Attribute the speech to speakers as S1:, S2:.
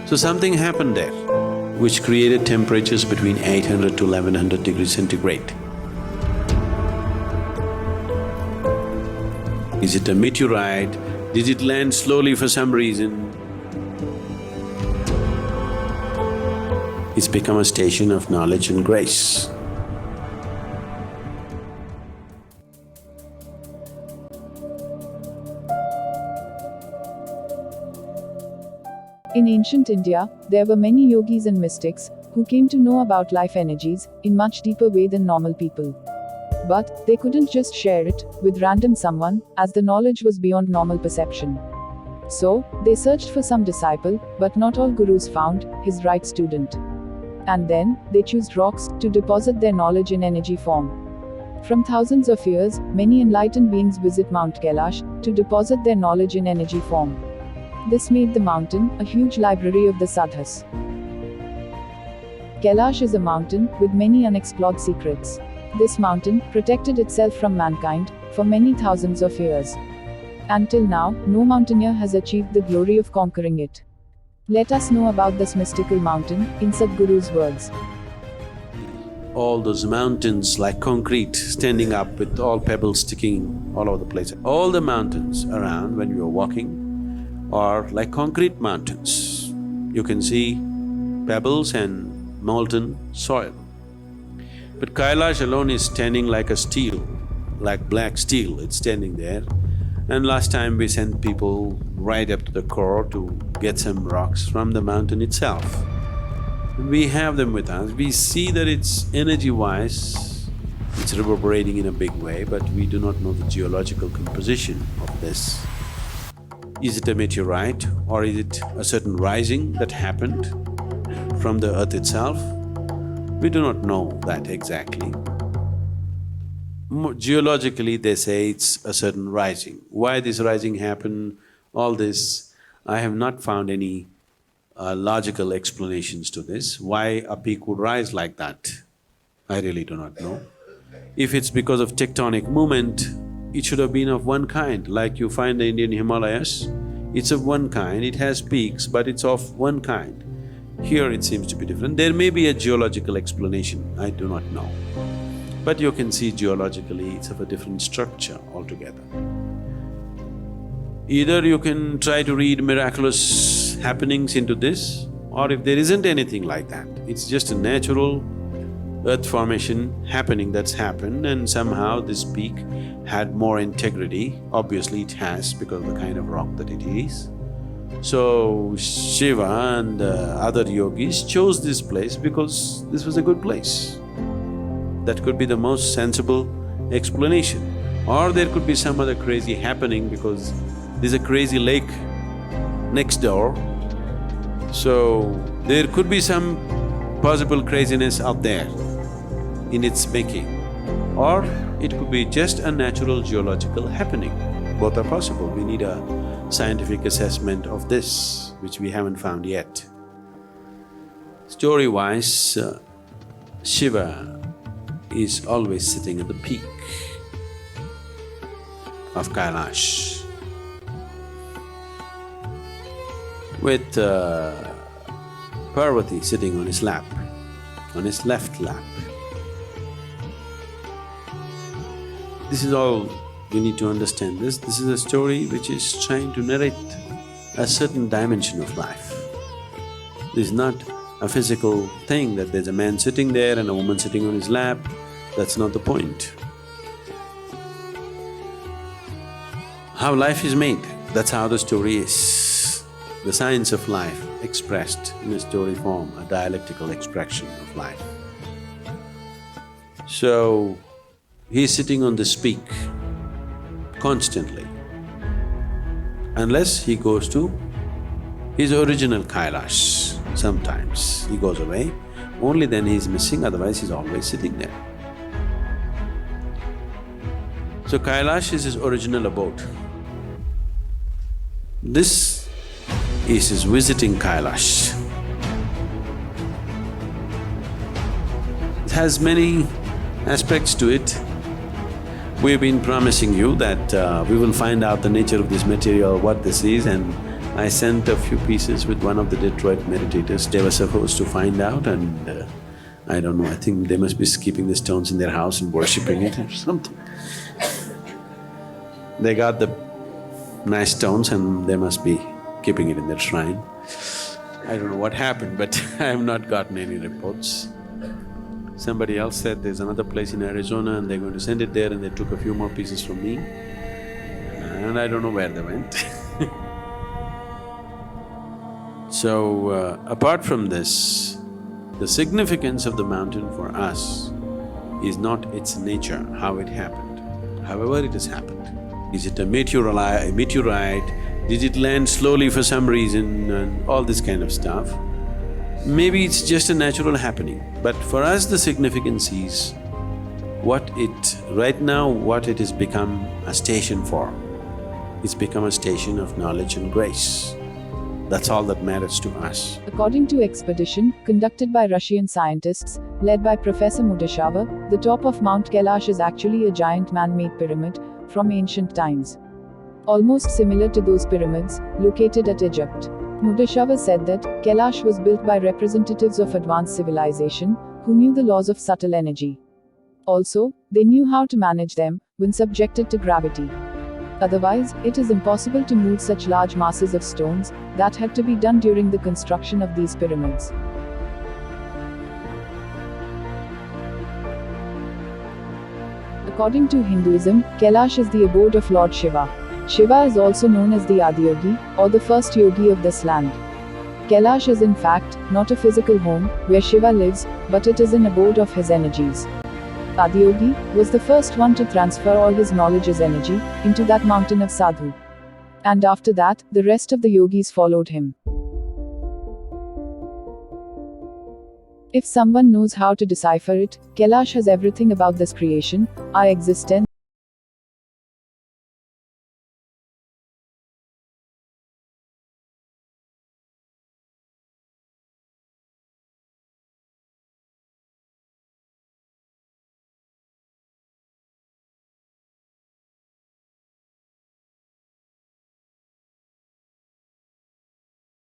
S1: So something happened there which created temperatures between 800 to 1100 degrees centigrade. Is it a meteorite? Did it land slowly for some reason? It's become a station of knowledge and grace.
S2: In ancient India, there were many yogis and mystics who came to know about life energies in much deeper way than normal people. But they couldn't just share it with random someone, as the knowledge was beyond normal perception. So, they searched for some disciple, but not all gurus found his right student. And then, they chose rocks to deposit their knowledge in energy form. From thousands of years, many enlightened beings visit Mount Kailash to deposit their knowledge in energy form. This made the mountain a huge library of the sadhus. Kailash is a mountain with many unexplored secrets. This mountain protected itself from mankind for many thousands of years. Until now, no mountaineer has achieved the glory of conquering it. Let us know about this mystical mountain in Sadhguru's words.
S1: All those mountains like concrete standing up with all pebbles sticking all over the place. All the mountains around when you're walking are like concrete mountains. You can see pebbles and molten soil. But Kailash alone is standing like a steel, like black steel, it's standing there. And last time we sent people right up to the core to get some rocks from the mountain itself. And we have them with us, we see that it's energy-wise, it's reverberating in a big way, but we do not know the geological composition of this. Is it a meteorite or is it a certain rising that happened from the earth itself? We do not know that exactly. Geologically, they say it's a certain rising. Why this rising happened, all this, I have not found any logical explanations to this. Why a peak would rise like that, I really do not know. If it's because of tectonic movement, it should have been of one kind, like you find the Indian Himalayas. It's of one kind, it has peaks, but it's of one kind. Here it seems to be different. There may be a geological explanation, I do not know. But you can see geologically it's of a different structure altogether. Either you can try to read miraculous happenings into this, or if there isn't anything like that, it's just a natural earth formation happening that's happened and somehow this peak had more integrity. Obviously it has because of the kind of rock that it is. So Shiva and other yogis chose this place because this was a good place. That could be the most sensible explanation. Or there could be some other crazy happening because there's a crazy lake next door. So there could be some possible craziness out there in its making. Or it could be just a natural geological happening. Both are possible. We need a scientific assessment of this, which we haven't found yet. Story-wise, Shiva is always sitting at the peak of Kailash with Parvati sitting on his lap, on his left lap. This is all you need to understand. This is a story which is trying to narrate a certain dimension of life. This is not a physical thing that there's a man sitting there and a woman sitting on his lap. That's not the point. How life is made, that's how the story is. The science of life expressed in a story form, a dialectical expression of life. So, he's sitting on this peak constantly, unless he goes to his original Kailash. Sometimes he goes away, only then he's missing, otherwise he's always sitting there. So Kailash is his original abode. This is his visiting Kailash. It has many aspects to it. We've been promising you that we will find out the nature of this material, what this is, and I sent a few pieces with one of the Detroit meditators. They were supposed to find out and I don't know, I think they must be keeping the stones in their house and worshipping it or something. They got the nice stones and they must be keeping it in their shrine. I don't know what happened, but I have not gotten any reports. Somebody else said there's another place in Arizona and they're going to send it there, and they took a few more pieces from me. And I don't know where they went. So, apart from this, the significance of the mountain for us is not its nature, how it happened, however it has happened. Is it a meteorite? Did it land slowly for some reason and all this kind of stuff? Maybe it's just a natural happening, but for us the significance is right now what it has become a station for. It's become a station of knowledge and grace. That's all that matters to us.
S2: According to expedition conducted by Russian scientists, led by Professor Mudashava, the top of Mount Kailash is actually a giant man-made pyramid from ancient times, almost similar to those pyramids located at Egypt. Mudashava said that Kailash was built by representatives of advanced civilization who knew the laws of subtle energy. Also, they knew how to manage them when subjected to gravity. Otherwise, it is impossible to move such large masses of stones that had to be done during the construction of these pyramids. According to Hinduism, Kailash is the abode of Lord Shiva. Shiva is also known as the Adiyogi, or the first yogi of this land. Kailash is in fact not a physical home where Shiva lives, but it is an abode of his energies. Adiyogi was the first one to transfer all his knowledge as energy into that mountain of Sadhu. And after that, the rest of the yogis followed him. If someone knows how to decipher it, Kailash has everything about this creation, our existence,